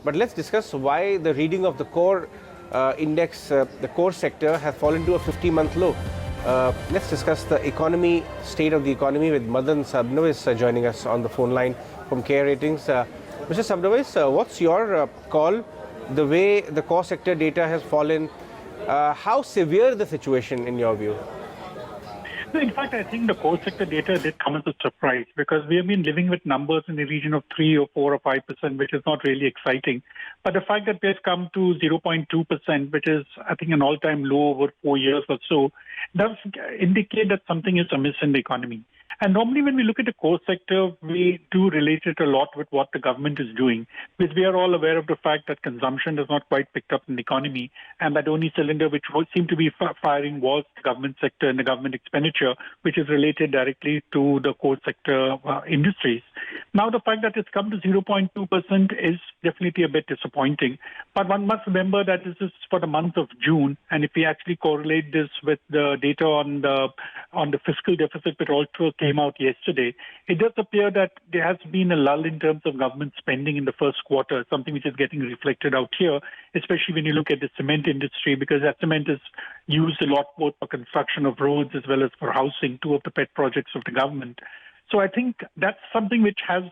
But let's discuss why the reading of the core index, the core sector, has fallen to a 50-month low. Let's discuss the economy, state of the economy, with Madan Sabnavis joining us on the phone line from Care Ratings. Mr. Sabnavis, what's your call? The way the core sector data has fallen, how severe the situation in your view? No, in fact, I think the core sector data did come as a surprise because we have been living with numbers in the region of 3 or 4 or 5%, which is not really exciting. But the fact that they've come to 0.2%, which is, I think, an all-time low over 4 years or so, does indicate that something is amiss in the economy. And normally when we look at the core sector, we do relate it a lot with what the government is doing, because we are all aware of the fact that consumption has not quite picked up in the economy, and that only cylinder which seemed to be firing was the government sector and the government expenditure, which is related directly to the core sector industries. Now, the fact that it's come to 0.2% is definitely a bit disappointing. But one must remember that this is for the month of June, and if we actually correlate this with the data on the fiscal deficit, which also came out yesterday, it does appear that there has been a lull in terms of government spending in the first quarter, something which is getting reflected out here, especially when you look at the cement industry, because that cement is used a lot both for construction of roads as well as for housing, two of the pet projects of the government. So I think that's something which has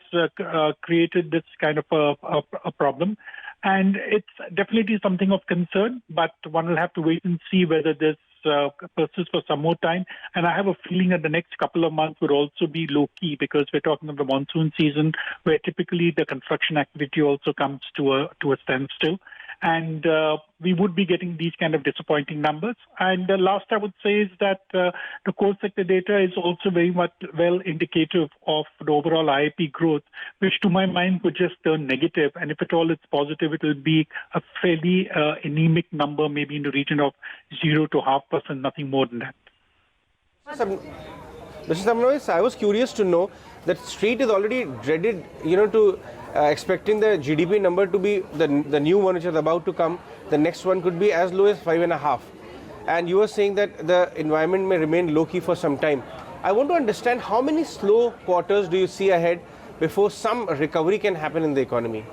created this kind of a problem. And it's definitely something of concern, but one will have to wait and see whether this persists for some more time. And I have a feeling that the next couple of months would also be low-key because we're talking of the monsoon season where typically the construction activity also comes to a standstill. And we would be getting these kind of disappointing numbers. And the last I would say is that the core sector data is also very much well indicative of the overall IIP growth, which to my mind would just turn negative. And if at all it's positive, it will be a fairly anemic number, maybe in the region of 0 to 0.5%, nothing more than that. Mr. Sabnavis, I was curious to know that Street is already dreaded, to expecting the GDP number to be the new one which is about to come. The next one could be as low as 5.5. And you were saying that the environment may remain low-key for some time. I want to understand how many slow quarters do you see ahead before some recovery can happen in the economy?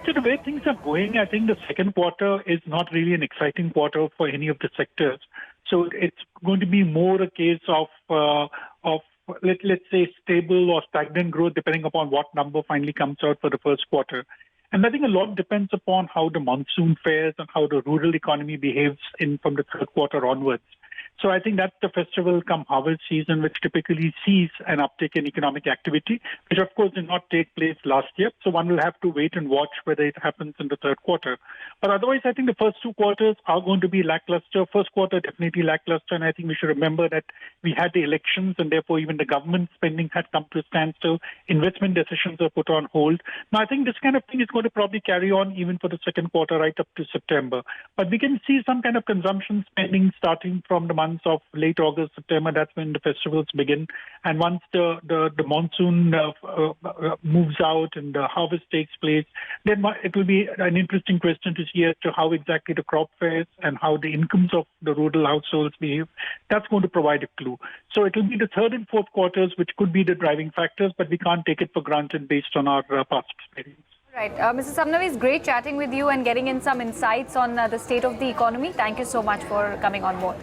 So the way things are going, I think the second quarter is not really an exciting quarter for any of the sectors. So it's going to be more a case of let's say stable or stagnant growth, depending upon what number finally comes out for the first quarter. And I think a lot depends upon how the monsoon fares and how the rural economy behaves from the third quarter onwards. So I think that's the festival come harvest season, which typically sees an uptick in economic activity, which of course did not take place last year. So one will have to wait and watch whether it happens in the third quarter. But otherwise, I think the first two quarters are going to be lackluster. First quarter definitely lackluster. And I think we should remember that we had the elections and therefore even the government spending had come to a standstill. Investment decisions are put on hold. Now, I think this kind of thing is going to probably carry on even for the second quarter right up to September. But we can see some kind of consumption spending starting from the months of late August, September. That's when the festivals begin. And once the monsoon moves out and the harvest takes place, then it will be an interesting question to see as to how exactly the crop fares and how the incomes of the rural households behave. That's going to provide a clue. So it will be the third and fourth quarters which could be the driving factors, but we can't take it for granted based on our past experience. Right. Mr. Sabnavis, great chatting with you and getting in some insights on the state of the economy. Thank you so much for coming on board.